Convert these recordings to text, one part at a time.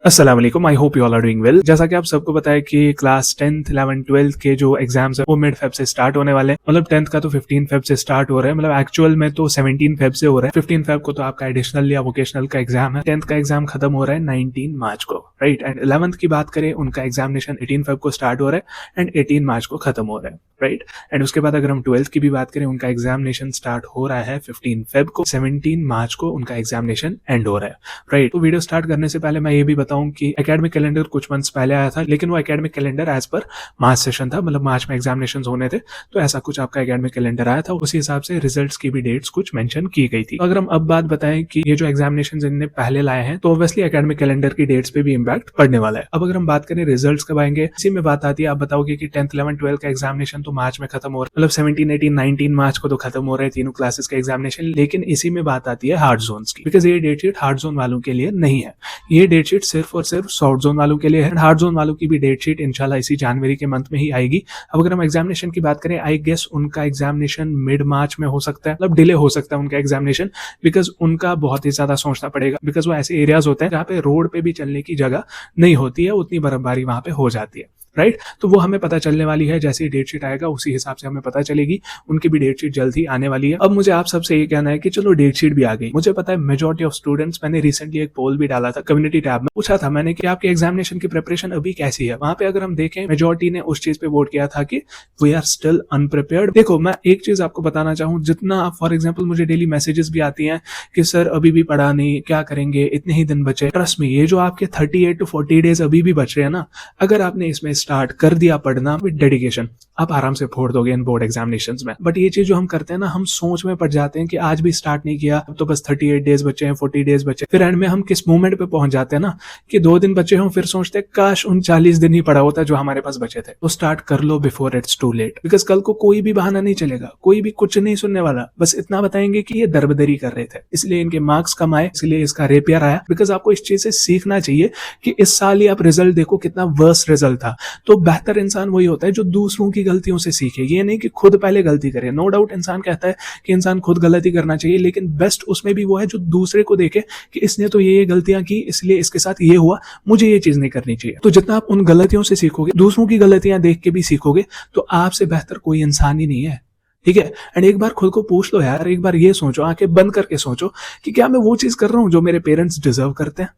अस्सलाम वालेकुम, I hope you all are doing well. जैसा कि आप सबको पता है कि क्लास 10th 11th 12th के जो एग्जाम्स है वो मिड फेब से स्टार्ट होने वाले हैं। मतलब 10th का तो 15 फेब से स्टार्ट हो रहा है, मतलब एक्चुअल में तो 17 फेब से हो रहा है। 15 फेब को तो आपका एडिशनल या वोकेशनल का एग्जाम है। 10th का एग्जाम खत्म हो रहा है 19 मार्च को, राइट। एंड 11th की बात करें, उनका एग्जामिनेशन 18 फेब को स्टार्ट हो रहा है एंड 18 मार्च को खत्म हो रहा है, राइट। एंड उसके बाद अगर हम 12th की भी बात करें, उनका एग्जामिनेशन स्टार्ट हो रहा है 15 फेब को, 17 मार्च को उनका एग्जामिनेशन एंड हो रहा है, राइट। तो वीडियो स्टार्ट करने से पहले मैं ये भी बताऊं कि एकेडमिक कैलेंडर कुछ मंथ्स पहले आया था, लेकिन वो एकेडमिक कैलेंडर एज पर मार्च सेशन था, मतलब मार्च में एग्जामिनेशंस होने थे, तो ऐसा कुछ आपका एकेडमिक कैलेंडर आया था। उसी हिसाब से रिजल्ट्स की भी डेट्स कुछ मेंशन की गई थी। तो अगर हम अब बात बताएं कि ये जो एग्जामिनेशंस इनने पहले लाए हैं, तो ऑब्वियसली एकेडमिक कैलेंडर की डेट्स पे भी इंपैक्ट पड़ने वाला है। अब अगर हम बात करें रिजल्ट्स कब आएंगे, इसी में बात आती है। आप बताओगे कि 10th 11th 12th का एग्जामिनेशन तो मार्च में खत्म हो रहा है, मतलब 17 18 19 मार्च को तो खत्म हो रहे हैं तीनों क्लासेस के एग्जामिनेशन, लेकिन इसी में बात आती है हार्ड जोन्स की, बिकॉज ये डेट शीट हार्ड जोन वालों के लिए नहीं है। ये डेट शीट सिर्फ और सिर्फ सॉफ्ट जोन वालों के लिए है। हार्ड जोन वालों की भी डेट शीट इंशाल्लाह इसी जनवरी के मंथ में ही आएगी। अब अगर हम एग्जामिनेशन की बात करें, आई गेस उनका एग्जामिनेशन मिड मार्च में हो सकता है, मतलब डिले हो सकता है उनका एग्जामिनेशन, बिकॉज उनका बहुत ही ज्यादा सोचना पड़ेगा, बिकॉज वो ऐसे एरियाज होते हैं जहाँ पे रोड पे भी चलने की जगह नहीं होती है, उतनी बर्फबारी वहां पे हो जाती है, राइट। तो वो हमें पता चलने वाली है, जैसे ही डेट शीट आएगा उसी हिसाब से हमें पता चलेगी। उनकी भी डेट शीट जल्द ही आने वाली है। अब मुझे आप सबसे ये कहना है कि चलो डेट शीट भी आ गई। मुझे पता है मेजॉरिटी ऑफ स्टूडेंट्स, मैंने रिसेंटली एक पोल भी डाला था कम्युनिटी टैब में, पूछा था मैंने कि आपके एग्जामिनेशन की प्रिपरेशन अभी कैसी है। वहां पे अगर हम देखें, मेजॉरिटी ने उस चीज पे वोट किया था कि वी आर स्टिल अनप्रिपेयर्ड। देखो, मैं एक चीज आपको बताना चाहूँ, जितना फॉर एग्जाम्पल मुझे डेली मैसेजेस भी आती हैं कि सर अभी भी पढ़ा नहीं, क्या करेंगे, इतने ही दिन बचे। ट्रस्ट में, ये जो आपके 38 to 40 डेज अभी भी बच रहे हैं ना, अगर आपने इसमें स्टार्ट कर दिया पढ़ना विद डेडिकेशन, आप आराम से फोड़ दोगे इन बोर्ड एग्जामिनेशंस में। बट ये चीज जो हम करते हैं ना, हम सोच में पड़ जाते हैं कि आज भी स्टार्ट नहीं किया, अब तो बस 38 डेज बचे हैं, 40 डेज बचे, फिर एंड में हम किस मोमेंट पे पहुंच जाते हैं ना कि 2 दिन बचे हों, फिर सोचते हैं काश उन 40 दिन ही पड़ा होता जो हमारे पास बचे थे। तो स्टार्ट कर लो before it's too late, because कल को कोई भी बहाना नहीं चलेगा, कोई भी कुछ नहीं सुनने वाला, बस इतना बताएंगे कि ये दरबदरी कर रहे थे, इसलिए इनके मार्क्स कम आए, इसलिए इसका रेपियर आया। बिकॉज आपको इस चीज से सीखना चाहिए कि इस साल ही आप रिजल्ट देखो कितना वर्स रिजल्ट था। तो बेहतर इंसान वही होता है जो दूसरों की गलतियों से सीखे, ये नहीं कि खुद पहले गलती करे। नो डाउट इंसान कहता है कि इंसान खुद गलती करना चाहिए, लेकिन बेस्ट उसमें भी वो है जो दूसरे को देखे कि इसने तो ये गलतियां की, इसलिए इसके साथ ये हुआ, मुझे ये चीज नहीं करनी चाहिए। तो जितना आप उन गलतियों से सीखोगे, दूसरों की गलतियां देख के भी सीखोगे, तो आपसे बेहतर कोई इंसान ही नहीं है, ठीक है। एंड एक बार खुद को पूछ लो यार, एक बार ये सोचो, आंखें बंद करके सोचो कि क्या मैं वो चीज कर रहा हूं जो मेरे पेरेंट्स डिजर्व करते हैं,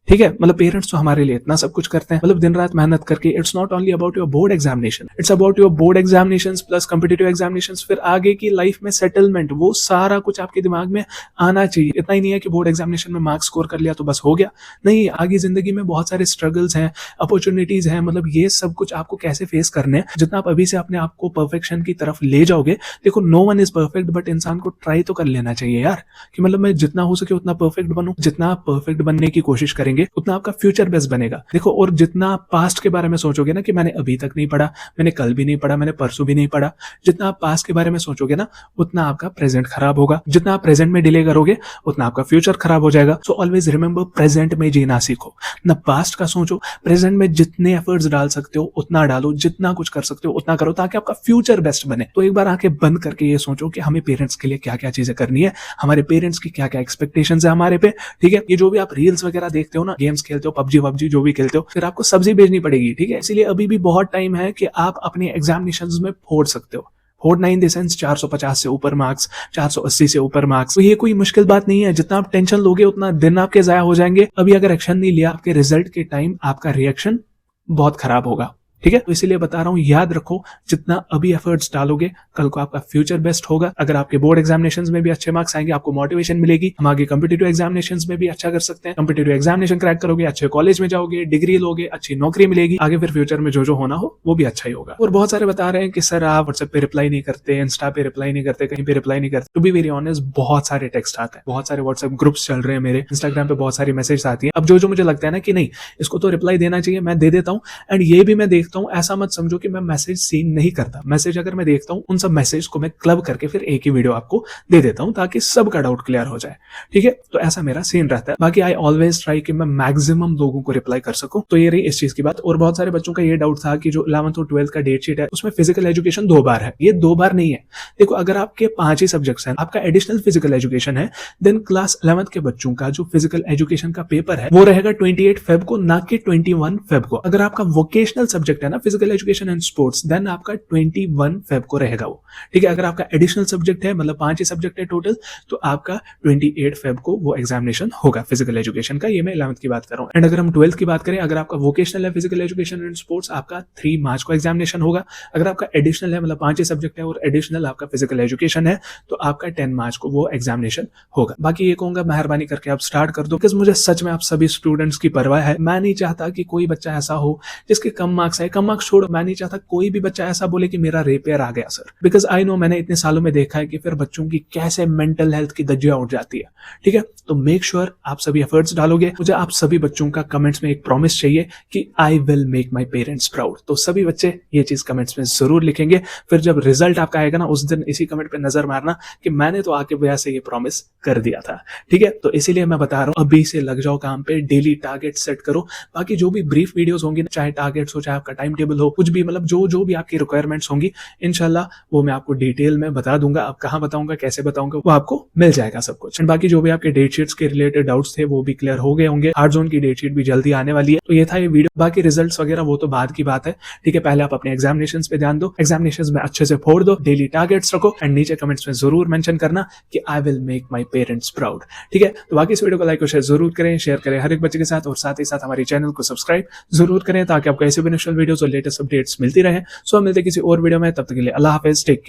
ठीक है। मतलब पेरेंट्स तो हमारे लिए इतना सब कुछ करते हैं, मतलब दिन रात मेहनत करके। It's not only about your board examination, it's about your board examinations plus competitive examinations, फिर आगे की लाइफ में सेटलमेंट, वो सारा कुछ आपके दिमाग में आना चाहिए। इतना ही नहीं है कि बोर्ड एग्जामिनेशन में मार्क्स स्कोर कर लिया तो बस हो गया, नहीं। आगे जिंदगी में बहुत सारे स्ट्रगल्स हैं, अपॉर्चुनिटीज हैं, मतलब ये सब कुछ आपको कैसे फेस करने हैं। जितना आप अभी से अपने आप को परफेक्शन की तरफ ले जाओगे, देखो no one is perfect, but इंसान को ट्राई तो कर लेना चाहिए यार, कि मतलब मैं जितना हो सके उतना परफेक्ट बनूं। जितना आप परफेक्ट बनने की कोशिश करेंगे, उतना आपका फ्यूचर बेस्ट बनेगा। देखो, और जितना आप पास्ट के बारे में सोचोगे ना कि मैंने अभी तक नहीं पढ़ा, मैंने कल भी नहीं पढ़ा, मैंने परसों भी नहीं पढ़ा, जितना आप पास्ट के बारे में सोचोगे ना, उतना आपका प्रेजेंट खराब होगा। जितना आप प्रेजेंट में डिले करोगे, उतना आपका फ्यूचर खराब हो जाएगा। सो ऑलवेज रिमेंबर, प्रेजेंट में जीना सीखो, ना पास्ट का सोचो। प्रेजेंट में जितने एफर्ट्स डाल सकते हो उतना डालो, जितना कुछ कर सकते हो उतना करो, ताकि आपका फ्यूचर बेस्ट बने। तो एक बार आंखें बंद करके ये सोचो कि हमें पेरेंट्स के लिए क्या क्या चीजें करनी है, हमारे पेरेंट्स की क्या क्या एक्सपेक्टेशंस है हमारे पे, ठीक है। ये जो भी आप रील्स वगैरह देखते हो ना, गेम्स खेलते हो, पबजी वबजी जो भी खेलते हो, फिर आपको सब्जी भेजनी पड़ेगी, ठीक है। इसलिए अभी भी बहुत टाइम है कि आप अपने एग्जामिनेशंस में फोड़ सकते हो। फोड़ना इन द सेंस 450 से ऊपर मार्क्स, 480 से ऊपर मार्क्स, तो ये कोई मुश्किल बात नहीं है। जितना आप टेंशन लोगे उतना दिन आपके जाया हो जाएंगे। अभी अगर एक्शन नहीं लिया, आपके रिजल्ट के टाइम आपका रिएक्शन बहुत खराब होगा, ठीक है। तो इसीलिए बता रहा हूं, याद रखो, जितना अभी एफर्ट्स डालोगे, कल को आपका फ्यूचर बेस्ट होगा। अगर आपके बोर्ड एग्जामिनेशंस में भी अच्छे मार्क्स आएंगे, आपको मोटिवेशन मिलेगी, हम आगे कॉम्पिटिटिव एग्जामिनेशंस में भी अच्छा कर सकते हैं। कॉम्पिटिटिव एग्जामिनेशन क्रैक करोगे, अच्छे कॉलेज में जाओगे, डिग्री लोगे, अच्छी नौकरी मिलेगी, आगे फिर फ्यूचर में जो जो होना हो वो भी अच्छा ही होगा। और बहुत सारे बता रहे हैं कि सर आप व्हाट्सएप पे रिप्लाई नहीं करते, इंस्टा पे रिप्लाई नहीं करते, कहीं पे रिप्लाई नहीं करते। टू बी वेरी ऑनेस्ट, बहुत सारे टेक्स्ट आते हैं, बहुत सारे व्हाट्सएप ग्रुप्स चल रहे हैं मेरे, इंस्टाग्राम पे बहुत सारी मैसेज आती है। अब जो जो मुझे लगता है ना कि नहीं, इसको तो रिप्लाई देना चाहिए, मैं दे देता हूँ। एंड ये भी मैं देखता देखता हूँ ऐसा मत समझो कि मैं मैसेज सीन नहीं करता। मैसेज अगर मैं देखता हूँ, उन सब मैसेज को मैं क्लब करके फिर एक ही वीडियो आपको दे देता हूँ ताकि सबका डाउट क्लियर हो जाए। ठीक है, तो ऐसा मेरा सीन रहता है। बाकी आई ऑलवेज ट्राई कि मैं मैक्सिमम लोगों को रिप्लाई कर सकूं। तो ये रही इस चीज की बात। और बहुत सारे बच्चों का ये डाउट था कि जो 11th और 12th का डेट शीट है उसमें फिजिकल एजुकेशन 2 बार है। ये 2 बार नहीं है। देखो, अगर आपके 5 ही सब्जेक्ट्स हैं, आपका एडिशनल फिजिकल एजुकेशन है, देन क्लास 11th के बच्चों का जो फिजिकल एजुकेशन का पेपर है वो रहेगा 28 फेब को, ना कि 21 फेब को। अगर आपका वोकेशनल सब्जेक्ट है ना, physical education and sports, then आपका 21 फेब को रहेगा वो। ठीक है, अगर आपका एडिशनल सब्जेक्ट है, मतलब 5 ही सब्जेक्ट है टोटल, तो आपका 28 फेब को वो एग्जामिनेशन होगा फिजिकल एजुकेशन का। ये मैं 11th की बात कर रहा हूँ। एंड अगर हम 12th की बात करें, अगर आपका वोकेशनल है फिजिकल एजुकेशन एंड स्पोर्ट्स, आपका 3 मार्च को एग्जामिनेशन होगा। अगर आपका एडिशनल है, मतलब 5 ही सब्जेक्ट है और एडिशनल आपका फिजिकल एजुकेशन है, तो आपका 10 मार्च को वो एग्जामिनेशन होगा। बाकी ये कहूंगा, मेहरबानी करके आप स्टार्ट कर दो, बिकॉज मुझे सच में आप सभी स्टूडेंट्स की परवाह है। मैं नहीं चाहता कि कोई बच्चा ऐसा हो जिसके कम मार्क्स आए। कम मार्क्स छोड़ो, मैं नहीं चाहता कोई भी बच्चा ऐसा बोले कि मेरा रेपेयर आ गया सर, बिकॉज आई नो, मैंने इतने सालों में देखा है कि फिर बच्चों की कैसे मेंटल हेल्थ की धज्जियां उठ जाती है। ठीक है, तो मेक श्योर आप सभी एफर्ट्स डालोगे। मुझे आप सभी बच्चों का कमेंट्स में एक प्रॉमिस चाहिए कि I will make my parents proud. तो सभी बच्चे ये चीज कमेंट्स में जरूर लिखेंगे। फिर जब रिजल्ट आपका आएगा ना, उस दिन इसी कमेंट पे नजर मारना कि मैंने तो आके भैया से ये प्रॉमिस कर दिया था। ठीक है, तो इसीलिए मैं बता रहा हूँ, अभी से लग जाओ काम पे, डेली टारगेट सेट करो। बाकी जो भी ब्रीफ वीडियोस होंगी, चाहे टारगेट्स हो, चाहे आपका टाइम टेबल हो, कुछ भी, मतलब जो भी आपकी रिक्वायरमेंट्स होंगी, इंशाल्लाह वो मैं आपको डिटेल में बता दूंगा। अब कहाँ बताऊंगा, कैसे बताऊंगा, वो आपको मिल जाएगा सब कुछ। बाकी जो भी आपके डेट शीट्स के रिलेटेड डाउट्स थे वो भी क्लियर हो गए होंगे। 8 जोन की डेट शीट भी जल्दी आने वाली है। तो ये था ये वीडियो। बाकी रिजल्ट्स वगैरह वो तो बाद की बात है। ठीक है, पहले आप अपने एग्जामिनेशंस पे ध्यान दो, एग्जामिनेशंस में अच्छे से फोड़ दो, डेली टारगेट्स रखो, एंड नीचे कमेंट्स में जरूर मेंशन करना कि I will make my parents proud. ठीक है, तो बाकी इस वीडियो को लाइक और शेयर जरूर करें, शेयर करें हर एक बच्चे के साथ, और साथ ही साथ हमारे चैनल को सब्सक्राइब जरूर करें ताकि आपको ऐसे बेनिफिशियल वीडियोस और लेटेस्ट अपडेट्स मिलती रहे। सो हम मिलते किसी और वीडियो में, तब तक के लिए अल्लाह हाफिज, टेक केयर।